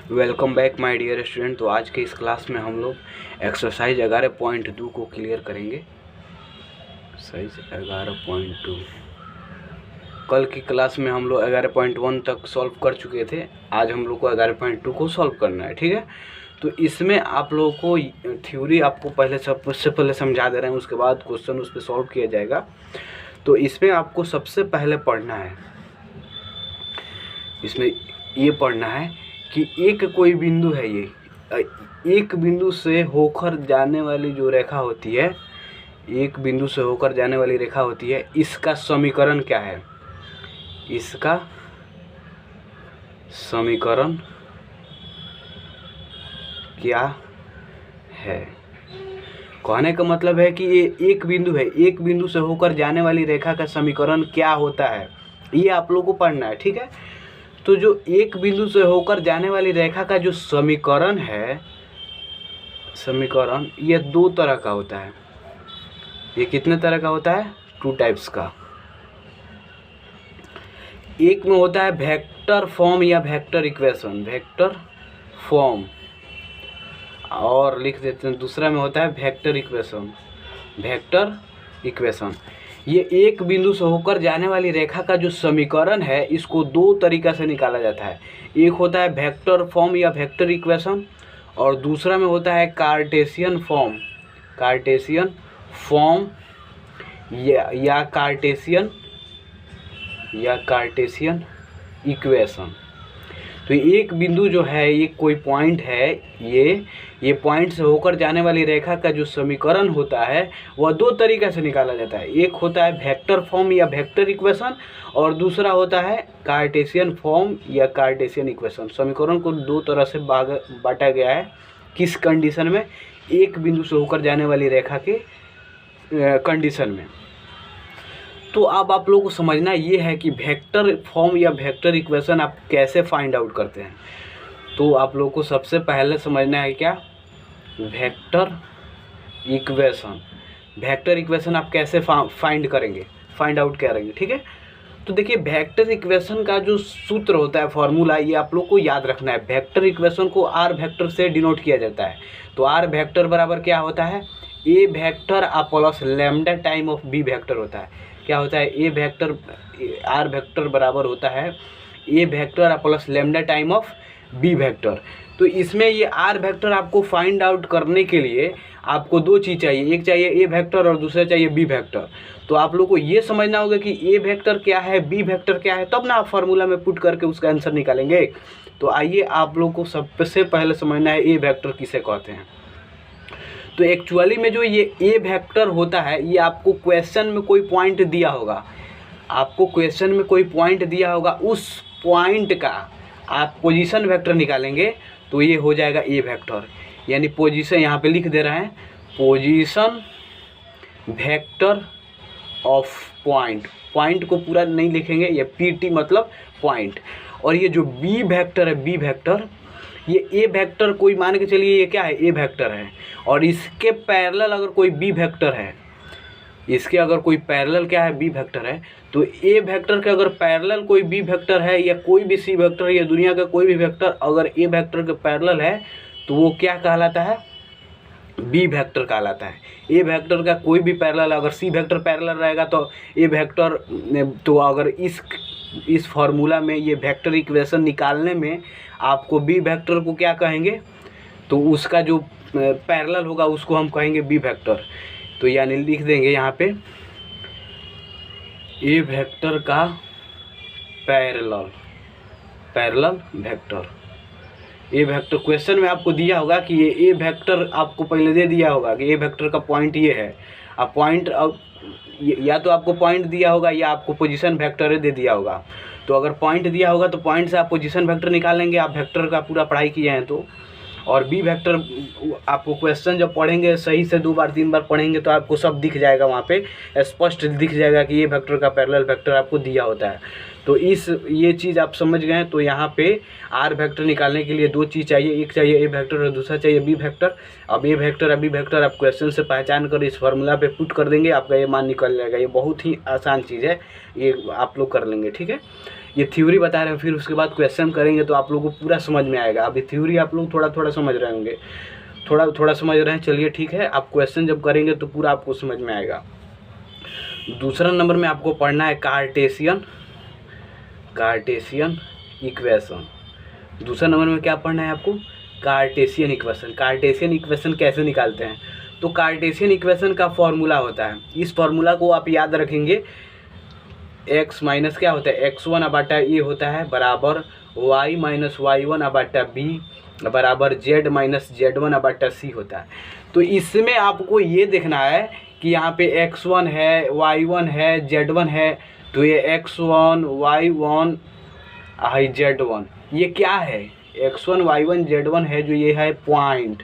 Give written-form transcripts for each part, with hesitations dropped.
Welcome back my dear student. तो आज के इस क्लास में हम लोग एक्सरसाइज 11.2 को क्लियर करेंगे। एक्सरसाइज 11.2 कल की क्लास में हम लोग 11.1 तक सॉल्व कर चुके थे। आज हम लोग को 11.2 को सॉल्व करना है, ठीक है। तो इसमें आप लोगों को थ्योरी आपको सबसे पहले समझा दे रहे हैं, उसके बाद क्वेश्चन उस पर सॉल्व किया जाएगा। तो इसमें आपको सबसे पहले पढ़ना है, इसमें ये पढ़ना है कि एक कोई बिंदु है, ये एक बिंदु से होकर जाने वाली जो रेखा होती है, एक बिंदु से होकर जाने वाली रेखा होती है, इसका समीकरण क्या है, इसका समीकरण क्या है। कहने का मतलब है कि ये एक बिंदु है, एक बिंदु से होकर जाने वाली रेखा का समीकरण क्या होता है, ये आप लोगों को पढ़ना है, ठीक है। तो जो एक बिंदु से होकर जाने वाली रेखा का जो समीकरण है, समीकरण ये दो तरह का होता है। ये कितने तरह का होता है? 2 टाइप्स का। एक में होता है वेक्टर फॉर्म या वेक्टर इक्वेशन, वेक्टर फॉर्म, और लिख देते हैं दूसरा में होता है वेक्टर इक्वेशन, वेक्टर इक्वेशन। ये एक बिंदु से होकर जाने वाली रेखा का जो समीकरण है, इसको दो तरीका से निकाला जाता है। एक होता है वेक्टर फॉर्म या वेक्टर इक्वेशन, और दूसरा में होता है कार्टेशियन फॉर्म, कार्टेशियन फॉर्म या कार्टेशियन इक्वेशन। तो एक बिंदु जो है, ये कोई पॉइंट है, ये पॉइंट से होकर जाने वाली रेखा का जो समीकरण होता है वह दो तरीक़ा से निकाला जाता है। एक होता है वेक्टर फॉर्म या वेक्टर इक्वेशन, और दूसरा होता है कार्टेशियन फॉर्म या कार्टेशियन इक्वेशन। समीकरण को दो तरह से बांटा गया है। किस कंडीशन में? एक बिंदु से होकर जाने वाली रेखा के कंडीशन में। तो अब आप लोगों को समझना ये है कि वेक्टर फॉर्म या वेक्टर इक्वेशन आप कैसे फाइंड आउट करते हैं। तो आप लोगों को सबसे पहले समझना है क्या, वेक्टर इक्वेशन। वेक्टर इक्वेशन आप कैसे फाइंड आउट करेंगे, ठीक है। तो देखिए, वेक्टर इक्वेशन का जो सूत्र होता है, फॉर्मूला, ये आप लोग को याद रखना है। वेक्टर इक्वेशन को आर वेक्टर से डिनोट किया जाता है। तो आर वेक्टर बराबर क्या होता है? A vector plus lambda time of B vector होता है। क्या होता है? ए वेक्टर, आर वेक्टर बराबर होता है A vector plus lambda time of B vector. तो इसमें ये आर वेक्टर आपको फाइंड आउट करने के लिए आपको दो चीज़ चाहिए, एक चाहिए ए वेक्टर और दूसरा चाहिए बी वेक्टर। तो आप लोग को ये समझना होगा कि ए वेक्टर क्या है, बी वेक्टर क्या है, तब ना आप फार्मूला में पुट करके उसका आंसर निकालेंगे। तो आइए आप लोग को सबसे पहले समझना है ए वेक्टर किसे कहते हैं। तो एक्चुअली में जो ये ए वेक्टर होता है, ये आपको क्वेश्चन में कोई पॉइंट दिया होगा, आपको क्वेश्चन में कोई पॉइंट दिया होगा, उस पॉइंट का आप पोजीशन वेक्टर निकालेंगे तो ये हो जाएगा ए वेक्टर। यानी पोजीशन यहाँ पे लिख दे रहे हैं, position vector of point. Point को पूरा नहीं लिखेंगे, ये पीटी मतलब पॉइंट। और ये जो बी वेक्टर है, बी वेक्टर, ये ए वेक्टर कोई मान के चलिए ये क्या है, ए वेक्टर है, और इसके पैरेलल अगर कोई बी वेक्टर है, इसके अगर कोई पैरेलल क्या है, बी वेक्टर है, तो ए वेक्टर के अगर पैरेलल कोई बी वेक्टर है या कोई भी सी वेक्टर या दुनिया का कोई भी वेक्टर अगर ए वेक्टर के पैरेलल है, तो वो क्या कहलाता है? बी वेक्टर कहलाता है। ए वेक्टर का कोई भी पैरेलल, अगर सी वेक्टर पैरेलल रहेगा तो ए वेक्टर, तो अगर इस फार्मूला में ये वेक्टर इक्वेशन निकालने में आपको बी वेक्टर को क्या कहेंगे, तो उसका जो पैरेलल होगा उसको हम कहेंगे बी वेक्टर। तो यानी लिख देंगे यहाँ पे ए वेक्टर का parallel vector. A vector question में आपको दिया होगा कि ये ए वेक्टर आपको पहले दे दिया होगा कि ए वेक्टर का पॉइंट ये है। अब पॉइंट, अब या तो आपको पॉइंट दिया होगा या आपको पोजीशन वेक्टर दे दिया होगा। तो अगर पॉइंट दिया होगा तो पॉइंट से आप पोजीशन वेक्टर निकालेंगे, आप वेक्टर का पूरा पढ़ाई किए हैं तो। और बी वेक्टर आपको क्वेश्चन जब पढ़ेंगे सही से 2 बार 3 बार पढ़ेंगे तो आपको सब दिख जाएगा, वहाँ पे स्पष्ट दिख जाएगा कि ये वेक्टर का पैरेलल वेक्टर आपको दिया होता है। तो ये चीज़ आप समझ गए हैं। तो यहाँ पे आर वेक्टर निकालने के लिए दो चीज़ चाहिए, एक चाहिए ए वेक्टर और दूसरा चाहिए बी वेक्टर। अब ए वेक्टर और बी वेक्टर आप क्वेश्चन से पहचान कर इस फार्मूला पे पुट कर देंगे, आपका ये मान निकल जाएगा। ये बहुत ही आसान चीज़ है, ये आप लोग कर लेंगे, ठीक है। ये थ्योरी बता रहे हैं, फिर उसके बाद क्वेश्चन करेंगे तो आप लोगों को पूरा समझ में आएगा। अभी थ्योरी आप लोग थोड़ा थोड़ा समझ रहे होंगे, थोड़ा थोड़ा समझ रहे हैं, चलिए ठीक है। आप क्वेश्चन जब करेंगे तो पूरा आपको समझ में आएगा। दूसरा नंबर में आपको पढ़ना है कार्टेशियन इक्वेशन। दूसरा नंबर में क्या पढ़ना है आपको? Cartesian equation. कार्टेशियन इक्वेशन कैसे निकालते हैं? तो कार्टेशियन इक्वेशन का फॉर्मूला होता है, इस फॉर्मूला को आप याद रखेंगे, x माइनस क्या होता है, x1 बटा ए होता है बराबर y माइनस y1 बटा बी बराबर z माइनस z1 बटा सी होता है। तो इसमें आपको ये देखना है कि यहाँ पे x1 है, y1 है, z1 है, तो ये x1 y1 आई z1 ये क्या है? x1 y1 z1 है, जो ये है पॉइंट,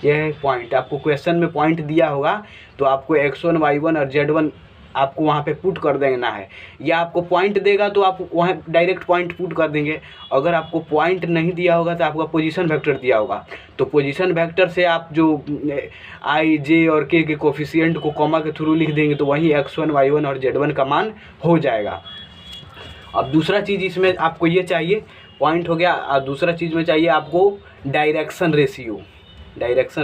ये है पॉइंट। आपको क्वेश्चन में पॉइंट दिया होगा तो आपको x1 y1 और z1 आपको वहाँ पे पुट कर देना है, या आपको पॉइंट देगा तो आप वहाँ डायरेक्ट पॉइंट पुट कर देंगे। अगर आपको पॉइंट नहीं दिया होगा तो आपका पोजीशन वेक्टर दिया होगा, तो पोजीशन वेक्टर से आप जो आई जे और के कोफिशिएंट को कॉमा के थ्रू लिख देंगे तो वही x1 y1 और z1 का मान हो जाएगा। अब दूसरा चीज़ इसमें आपको ये चाहिए, पॉइंट हो गया, और दूसरा चीज़ में चाहिए आपको डायरेक्शन रेशियो। डायरेक्शन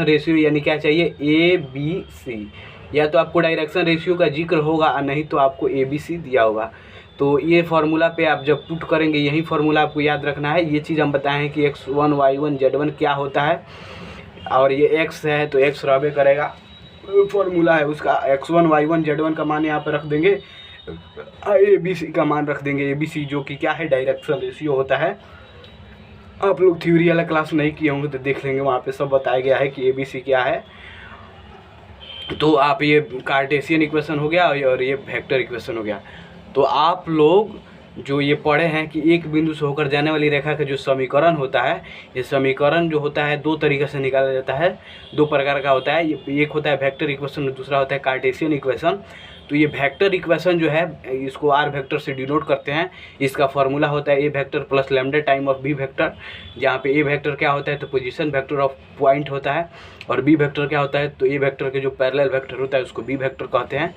रेशियो यानी क्या चाहिए? ABC, या तो आपको डायरेक्शन रेशियो का जिक्र होगा और नहीं तो आपको ABC दिया होगा। तो ये फार्मूला पे आप जब पुट करेंगे, यही फार्मूला आपको याद रखना है। ये चीज़ हम बताएं हैं कि x1 y1 z1 क्या होता है, और ये x है तो x रहबे करेगा, फार्मूला है उसका। x1 y1 z1 का मान यहाँ पर रख देंगे, ABC का मान रख देंगे, ABC जो कि क्या है? डायरेक्शन रेशियो होता है। आप लोग थ्योरी वाला क्लास नहीं किए होंगे तो देख लेंगे, वहाँ पे सब बताया गया है कि ABC क्या है। तो आप ये कार्टेशियन इक्वेशन हो गया और ये वेक्टर इक्वेशन हो गया। तो आप लोग जो ये पढ़े हैं कि एक बिंदु से होकर जाने वाली रेखा का जो समीकरण होता है, ये समीकरण जो होता है दो तरीके से निकाला जाता है, दो प्रकार का होता है। ये एक होता है वेक्टर इक्वेशन और दूसरा होता है कार्टेशियन इक्वेशन। तो ये वेक्टर इक्वेशन जो है इसको आर वेक्टर से डिनोट करते हैं। इसका फार्मूला होता है A vector plus lambda time of B vector, जहाँ पे ए वेक्टर क्या होता है तो पोजीशन वेक्टर ऑफ पॉइंट होता है, और बी वेक्टर क्या होता है तो ए वेक्टर के जो पैरेलल वेक्टर होता है उसको बी वेक्टर कहते हैं।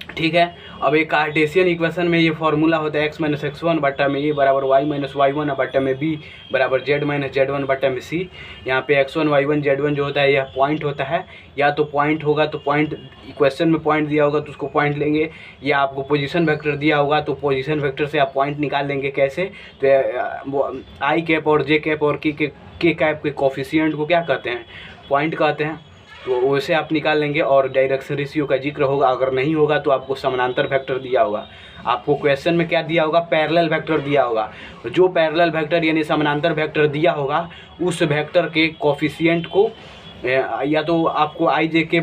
ठीक है। अब एक कार्टेशियन इक्वेशन में ये फार्मूला होता है एक्स माइनस x1 बट्टा में ए बराबर वाई माइनस y1 बट्टा में बी बराबर z माइनस z1 बट्टा में सी। यहाँ पे x1 y1 z1 जो होता है यह पॉइंट होता है, या तो पॉइंट होगा तो पॉइंट, इक्वेशन में पॉइंट दिया होगा तो उसको पॉइंट लेंगे, या आपको पोजीशन वेक्टर दिया होगा तो पोजीशन वेक्टर से आप पॉइंट निकाल लेंगे। कैसे? तो आई कैप और जे कैप और के कैप के कोफिशिएंट को क्या कहते हैं? पॉइंट कहते हैं। तो वैसे आप निकाल लेंगे, और डायरेक्शन रेशियो का जिक्र होगा। अगर नहीं होगा तो आपको समानांतर वेक्टर दिया होगा। आपको क्वेश्चन में क्या दिया होगा? पैरेलल वेक्टर दिया होगा। जो पैरेलल वेक्टर यानी समानांतर वेक्टर दिया होगा उस वेक्टर के कोफिशिएंट को, या तो आपको आई जे के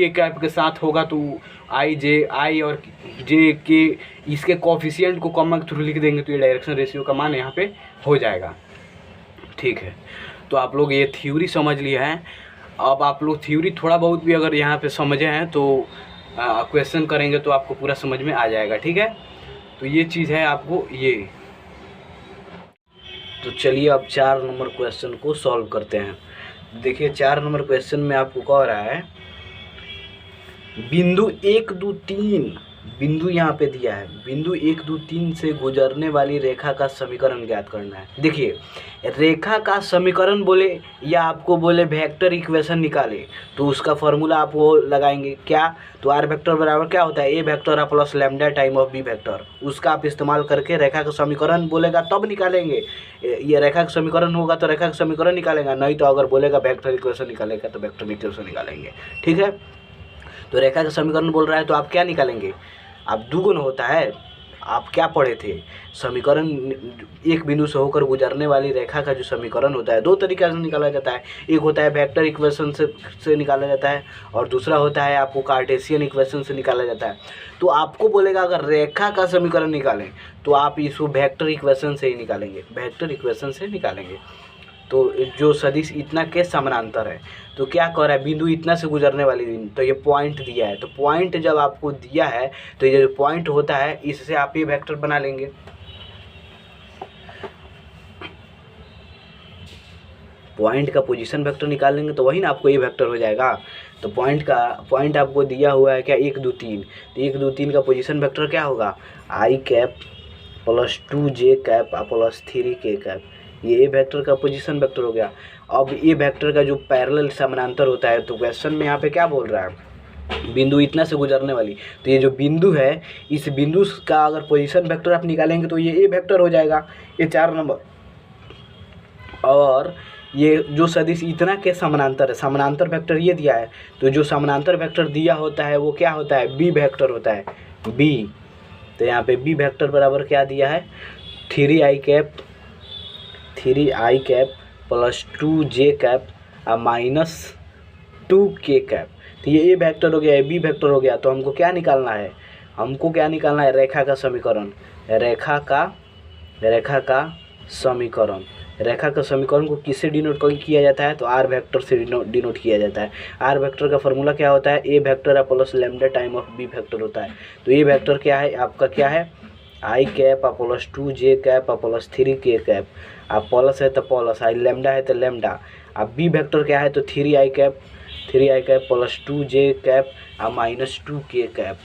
कैप के साथ होगा तो आई और जे के इसके कोफिशिएंट को कॉमा के थ्रू लिख देंगे तो ये डायरेक्शन रेशियो का मान यहाँ पे हो जाएगा। ठीक है। तो आप लोग ये थ्योरी समझ लिया है। अब आप लोग थ्योरी थोड़ा बहुत भी अगर यहाँ पे समझे हैं तो क्वेश्चन करेंगे तो आपको पूरा समझ में आ जाएगा। ठीक है। तो ये चीज़ है आपको ये। तो चलिए अब 4 नंबर क्वेश्चन को सॉल्व करते हैं। देखिए 4 नंबर क्वेश्चन में आपको कह रहा है बिंदु 1 2 3, बिंदु यहाँ पे दिया है, बिंदु 1 2 3 से गुजरने वाली रेखा का समीकरण ज्ञात करना है। देखिए रेखा का समीकरण बोले या आपको बोले वेक्टर इक्वेशन निकाले तो उसका फॉर्मूला आप वो लगाएंगे क्या? तो आर वेक्टर बराबर क्या होता है? A vector plus lambda time of B vector. उसका आप इस्तेमाल करके रेखा का समीकरण बोलेगा तब निकालेंगे। ये रेखा का समीकरण होगा तो रेखा का समीकरण निकालेगा, नहीं तो अगर बोलेगा वेक्टर इक्वेशन निकालेगा तो वेक्टर इक्वेशन निकालेंगे। ठीक है। तो रेखा का समीकरण बोल रहा है तो आप क्या निकालेंगे? आप दुगुण होता है, आप क्या पढ़े थे? समीकरण एक बिंदु से होकर गुजरने वाली रेखा का जो समीकरण होता है दो तरीके से निकाला जाता है। एक होता है वेक्टर इक्वेशन से निकाला जाता है, और दूसरा होता है आपको कार्टेशियन इक्वेशन से निकाला जाता है। तो आपको बोलेगा अगर रेखा का समीकरण निकालें तो आप इसको वेक्टर इक्वेशन से ही निकालेंगे, वेक्टर इक्वेशन से निकालेंगे। तो जो सदिश इतना के समानांतर है, तो क्या कह रहा है? बिंदु इतना से गुजरने वाली बिंदु, तो ये पॉइंट दिया है। तो पॉइंट जब आपको दिया है तो ये जो पॉइंट होता है इससे आप ये वेक्टर बना लेंगे। पॉइंट का पोजीशन वेक्टर निकाल लेंगे तो वही ना आपको ए वेक्टर हो जाएगा। तो पॉइंट आपको दिया हुआ है क्या 1 2 3, तो 1 2 3 का पोजीशन वेक्टर क्या होगा आई कैप प्लस 2 जे कैप प्लस 3 के कैप, ये ए वेक्टर का पोजीशन वेक्टर हो गया। अब ए वेक्टर का जो पैरेलल समानांतर होता है, तो क्वेश्चन में यहाँ पे क्या बोल रहा है बिंदु इतना से गुजरने वाली, तो ये जो बिंदु है इस बिंदु का अगर पोजीशन वेक्टर आप निकालेंगे तो ये ए वेक्टर हो जाएगा, ये 4 नंबर। और ये जो सदिश इतना के समानांतर है, समानांतर वेक्टर ये दिया है, तो जो समानांतर वेक्टर दिया होता है वो क्या होता है बी वेक्टर होता है, बी। तो यहाँ पे बी वेक्टर बराबर क्या दिया है 3i cap plus 2j cap minus 2k cap. तो ये ए वेक्टर हो गया, ये बी वेक्टर हो गया। तो हमको क्या निकालना है, हमको क्या निकालना है रेखा का समीकरण, रेखा का समीकरण। रेखा का समीकरण को किससे डिनोट किया जाता है, तो आर वेक्टर से डिनोट किया जाता है। आर वेक्टर का फॉर्मूला क्या होता है A vector plus lambda time of B vector होता है। तो ए वेक्टर क्या है आपका, क्या है I cap plus 2j cap plus 3k cap, आप प्लस है तो प्लस, आई लैम्डा है तो लैम्डा, अब बी वेक्टर क्या है तो 3i cap plus 2j cap minus 2k cap.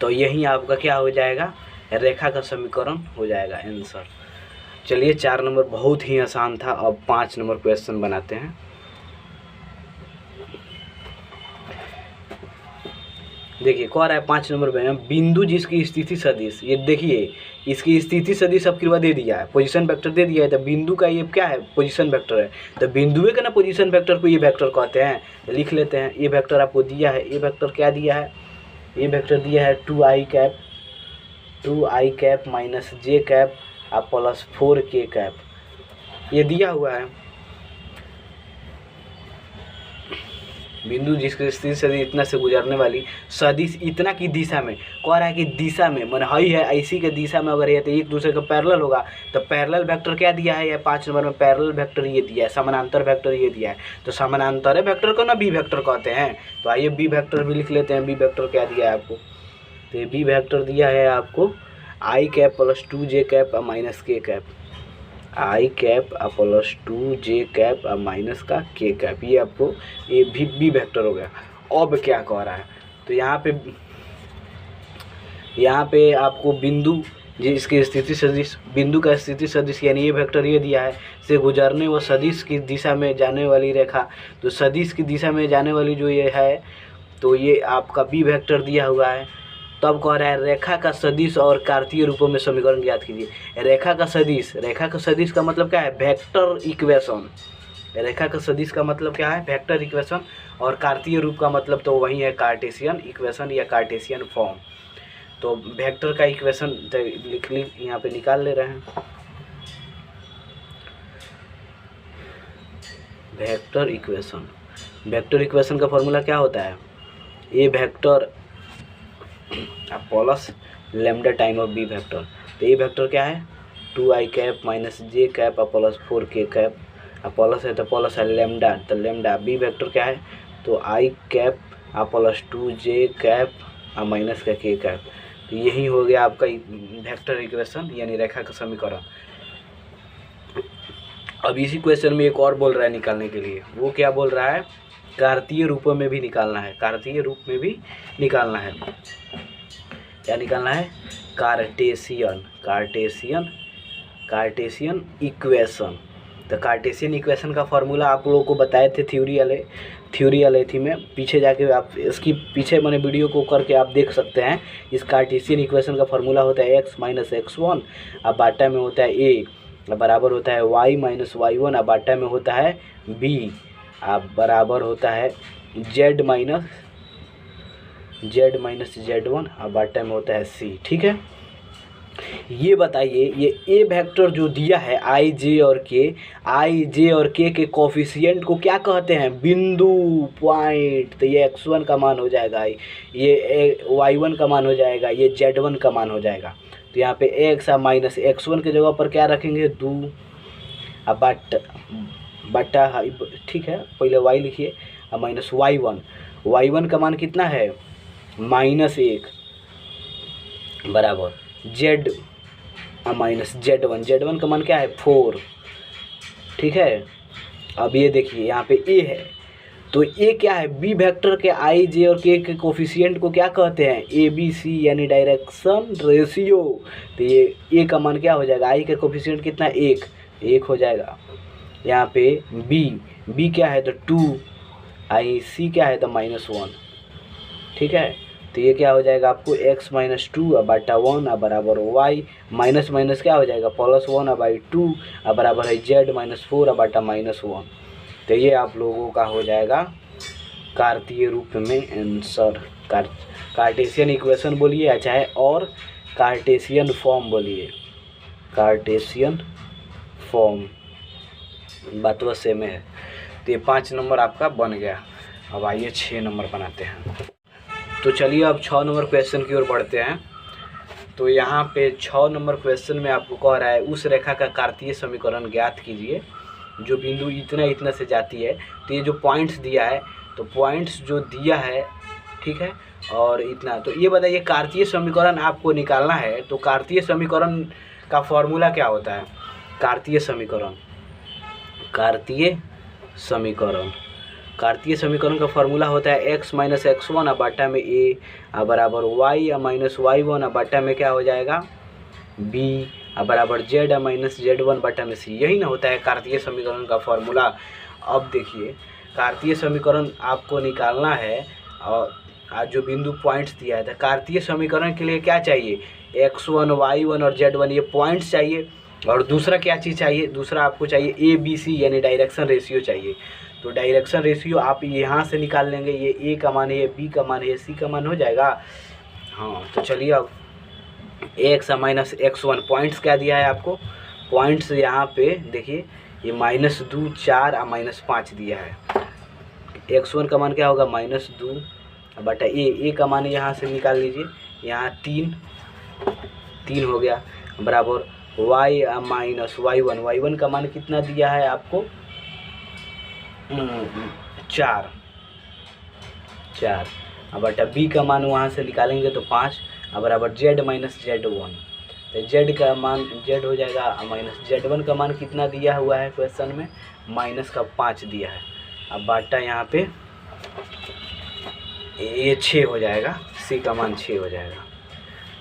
तो यही आपका क्या हो जाएगा रेखा का समीकरण हो जाएगा आंसर। चलिए 4 नंबर बहुत ही आसान था। अब 5 नंबर क्वेश्चन बनाते हैं। देखिए कह रहा है 5 नंबर में बिंदु जिसकी स्थिति सदिश, ये देखिए इसकी स्थिति सदिश अब दे दिया है, पोजीशन वेक्टर दे दिया है, तो बिंदु का ये क्या है पोजीशन वेक्टर है, तो बिंदुए का ना पोजीशन वेक्टर को ये वेक्टर कहते हैं। तो लिख लेते हैं ये वेक्टर आपको दिया है, ये वेक्टर क्या दिया है, ये वेक्टर दिया है 2i cap minus j cap plus 4k cap, ये दिया हुआ है। बिंदु जिसकी स्थिति सदिश इतना से गुजरने वाली सदिश इतना की दिशा में, कह रहा है कि दिशा में मन हई है ऐसी के दिशा में अगर ये तो एक दूसरे का पैरेलल होगा, तो पैरेलल वेक्टर क्या दिया है, ये 5 नंबर में पैरेलल वेक्टर ये दिया है, समानांतर वेक्टर ये दिया है। तो समानांतर वेक्टर को ना बी वेक्टर कहते हैं। तो आइए बी वेक्टर भी लिख लेते हैं। बी वेक्टर क्या दिया है आपको, तो ये बी वेक्टर दिया है आपको I cap plus 2j cap minus k cap, I cap plus 2j cap minus का k कैप, ये आपको ये भी बी वेक्टर हो गया। अब क्या कह रहा है, तो यहाँ पे आपको बिंदु जिसकी स्थिति सदिश, बिंदु का स्थिति सदिश यानी ये वेक्टर ये दिया है से गुजरने व सदिश की दिशा में जाने वाली रेखा, तो सदिश की दिशा में जाने वाली जो ये है तो ये आपका बी वेक्टर दिया हुआ है। तब कह रहा है रेखा का सदिश और कार्तीय रूपों में समीकरण ज्ञात कीजिए। रेखा का सदिश का मतलब क्या है वेक्टर इक्वेशन, रेखा का सदिश का मतलब क्या है वेक्टर इक्वेशन, और कार्तीय रूप का मतलब तो वही है कार्टेशियन इक्वेशन या कार्टेशियन फॉर्म। तो वेक्टर का इक्वेशन लिख यहाँ पे निकाल ले रहे हैं। वेक्टर इक्वेशन का फॉर्मूला क्या होता है A vector plus lambda time of B vector. तो ए वेक्टर क्या है 2i cap minus j cap plus 4k cap, plus है तो प्लस है लैम्डा, तो लैम्डा। बी वेक्टर क्या है तो i cap plus 2j cap minus का k कैप। तो यही हो गया आपका वेक्टर इक्वेशन यानी रेखा का समीकरण। अब इसी क्वेश्चन में एक और बोल रहा है निकालने के लिए, वो क्या बोल रहा है कार्तीय रूपों में भी निकालना है, कार्तीय रूप में भी निकालना है। क्या निकालना है कार्टेशियन इक्वेशन। तो कार्टेशियन इक्वेशन का फॉर्मूला आप लोगों को बताए थे थ्योरी वाले थी में, पीछे जाके आप इसकी पीछे मैंने वीडियो को करके आप देख सकते हैं। इस कार्टेशियन इक्वेशन का फॉर्मूला होता है x माइनस x1 अब बाटा में होता है a बराबर होता है y माइनस y1 अब बाटा में होता है b अब बराबर होता है z माइनस z1 अब बाटा में होता है c। ठीक है, ये बताइए ये ए वेक्टर जो दिया है आई जे और के के कोफिशिएंट को क्या कहते हैं बिंदु पॉइंट। तो ये x1 का मान हो जाएगा, ये y1 का मान हो जाएगा, ये z1 का मान हो जाएगा। तो यहाँ पे x माइनस x1 के जगह पर क्या रखेंगे 2 अब बटा ठीक है पहले y लिखिए अब माइनस y1 का मान कितना है -1 बराबर z माइनस z1 का मान क्या है 4। ठीक है अब ये देखिए यहाँ पे ए है, तो ए क्या है, बी वेक्टर के आई जे और के कोफिशिएंट को क्या कहते हैं, ए बी सी यानी डायरेक्शन रेशियो। तो ये ए का मान क्या हो जाएगा, आई का कोफिशिएंट कितना, एक हो जाएगा। यहाँ पे बी क्या है तो 2, आई सी क्या है तो -1, ठीक है। तो ये क्या हो जाएगा आपको x - 2 बटा 1 बराबर y माइनस माइनस क्या हो जाएगा +1/2 बराबर है z - 4 बटा -1। तो ये आप लोगों का हो जाएगा कार्तीय रूप में आंसर। कार्टेशियन इक्वेशन बोलिए या चाहे और कार्टेशियन फॉर्म बोलिए, कार्टेशियन फॉर्म बात वह सेम है। तो ये 5 नंबर आपका बन गया। अब आइए 6 नंबर बनाते हैं। तो चलिए अब 6 नंबर क्वेश्चन की ओर बढ़ते हैं। तो यहाँ पे 6 नंबर क्वेश्चन में आपको कह रहा है उस रेखा का कार्तीय समीकरण ज्ञात कीजिए जो बिंदु इतना इतना से जाती है। तो ये जो पॉइंट्स दिया है, तो पॉइंट्स जो दिया है, ठीक है, और इतना, तो ये बताइए कार्तीय समीकरण आपको निकालना है। तो कार्तीय समीकरण का फॉर्मूला क्या होता है, कार्तीय समीकरण का फॉर्मूला होता है x - x1 बटा में a बराबर y - y1 बटा में क्या हो जाएगा b बराबर z - z1 बटा में c। यही ना होता है कार्तीय समीकरण का फॉर्मूला। अब देखिए कार्तीय समीकरण आपको निकालना है और आज जो बिंदु पॉइंट्स दिया है, तो कार्तीय समीकरण के लिए क्या चाहिए, x1 y1 और z1 ये पॉइंट्स चाहिए। और दूसरा क्या चीज़ चाहिए, दूसरा आपको चाहिए ए बी सी यानी डायरेक्शन रेशियो चाहिए। तो डायरेक्शन रेशियो आप यहाँ से निकाल लेंगे, ये ए का मान है, ये बी का मान है, ये सी का मान हो जाएगा। हाँ तो चलिए अब x - x1 पॉइंट्स क्या दिया है आपको, पॉइंट्स यहाँ पे देखिए ये -2 4 और -5 दिया है। x1 का मान क्या होगा -2 बटा ए का मान यहाँ से निकाल लीजिए, यहाँ 3 हो गया बराबर y - y1 का मान कितना दिया है आपको 4 बटा b का मान वहाँ से निकालेंगे तो 5 बराबर z - z1। तो z का मान z हो जाएगा -z1 का मान कितना दिया हुआ है क्वेश्चन में -5 दिया है। अब बाटा यहाँ पे ये 6 हो जाएगा, c का मान 6 हो जाएगा।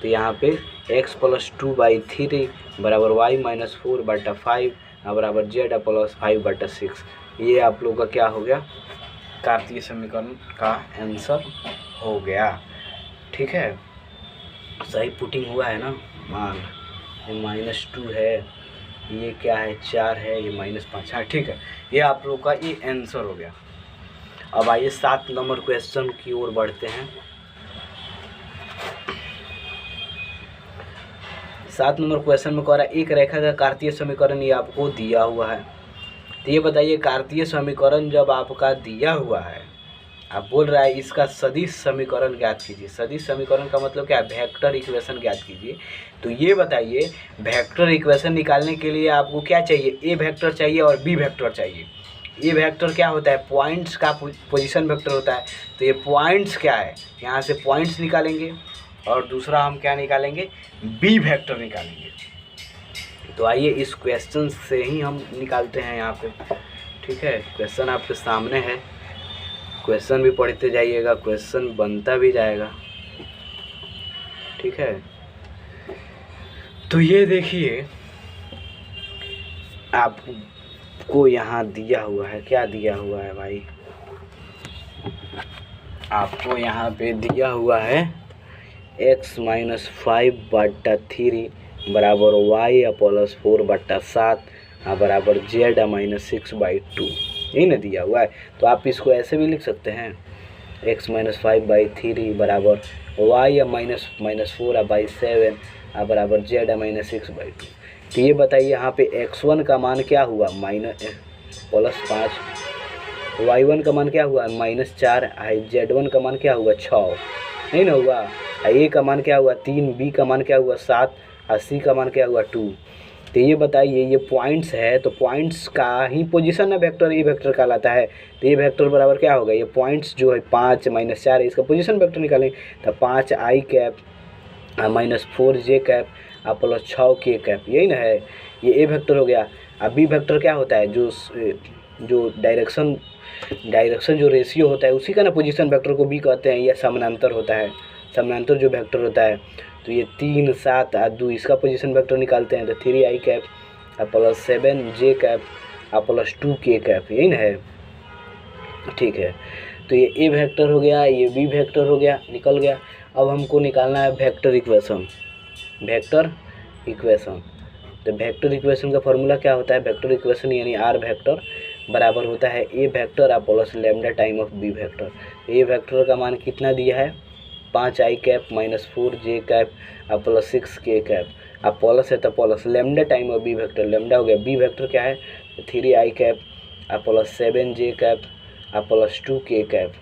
तो यहाँ पे x + 2/3 बराबर y - 4 बटा 5 बराबर z + 5 बटा 6। ये आप लोग का क्या हो गया, कार्तीय समीकरण का आंसर हो गया। ठीक है, सही पुटिंग हुआ है ना मान, ये -2 है, ये क्या है 4 है, ये -5। हाँ ठीक है, ये आप लोग का ये आंसर हो गया। अब आइए 7 नंबर क्वेश्चन की ओर बढ़ते हैं। 7 नंबर क्वेश्चन में कह रहा है एक रेखा का कार्तीय समीकरण ये आपको दिया हुआ है। तो ये बताइए कार्तीय समीकरण जब आपका दिया हुआ है, आप बोल रहा है इसका सदिश समीकरण ज्ञात कीजिए। सदिश समीकरण का मतलब क्या है, वेक्टर इक्वेशन ज्ञात कीजिए। तो ये बताइए वेक्टर इक्वेशन निकालने के लिए आपको क्या चाहिए, ए वेक्टर चाहिए और बी वेक्टर चाहिए। ए वेक्टर क्या होता है, पॉइंट्स का पोजीशन वेक्टर होता है। तो ये पॉइंट्स क्या है, यहाँ से पॉइंट्स निकालेंगे और दूसरा हम क्या निकालेंगे, बी वेक्टर निकालेंगे। तो आइए इस क्वेश्चन से ही हम निकालते हैं यहाँ पे। ठीक है, क्वेश्चन आपके सामने है, क्वेश्चन भी पढ़ते जाइएगा, क्वेश्चन बनता भी जाएगा। ठीक है, तो ये देखिए आपको यहाँ दिया हुआ है, क्या दिया हुआ है भाई, आपको यहाँ पे दिया हुआ है x - 5/3 बराबर y + 4/7 बराबर z - 6/2, यही ना दिया हुआ है। तो आप इसको ऐसे भी लिख सकते हैं, x - 5/3 बराबर y - 4/7 बराबर z - 6/2। तो ये बताइए यहाँ पे x1 का मान क्या हुआ +5, y1 का मान क्या हुआ -4, z1 का मान क्या हुआ 6, नहीं ना हुआ। a का मान क्या हुआ 3, b का मान क्या हुआ 7 और c का मान क्या हुआ 2। तो ये बताइए ये पॉइंट्स है, तो पॉइंट्स का ही पोजीशन ना वेक्टर ये वेक्टर कहलाता है। तो ये वेक्टर बराबर क्या होगा, ये पॉइंट्स जो है 5 - 4 है, इसका पोजीशन वेक्टर निकालें। तो 5i cap -4j cap +6k cap, यही ना है, ये ए वेक्टर हो गया। अब बी वेक्टर क्या होता है, जो जो डायरेक्शन जो रेशियो होता है उसी का ना पोजीशन वेक्टर को भी कहते हैं, या समानांतर होता है। समानांतर जो वेक्टर होता है, तो ये 3 7 और 2 इसका पोजीशन वेक्टर निकालते हैं तो 3i cap plus 7j cap plus 2k cap, यही ना है। ठीक है, तो ये ए वेक्टर हो गया, ये बी वेक्टर हो गया, निकल गया। अब हमको निकालना है वेक्टर इक्वेशन। तो वेक्टर इक्वेशन का फॉर्मूला क्या होता है? वेक्टर इक्वेशन यानी आर वेक्टर बराबर होता है A vector plus lambda time of B vector. A vector का मान कितना दिया है? 5i cap minus 4j cap plus 6k cap, अब प्लस है तो plus lambda time of B vector, lambda हो गया। बी वेक्टर क्या है? 3i cap plus 7j cap plus 2k cap,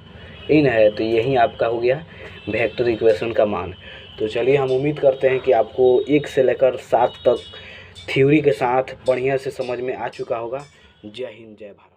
इन है। तो यही आपका हो गया वेक्टर इक्वेशन का मान। तो चलिए, हम उम्मीद करते हैं कि आपको 1 से लेकर 7 तक थ्योरी के साथ बढ़िया से समझ में आ चुका होगा। जय हिंद, जय भारत।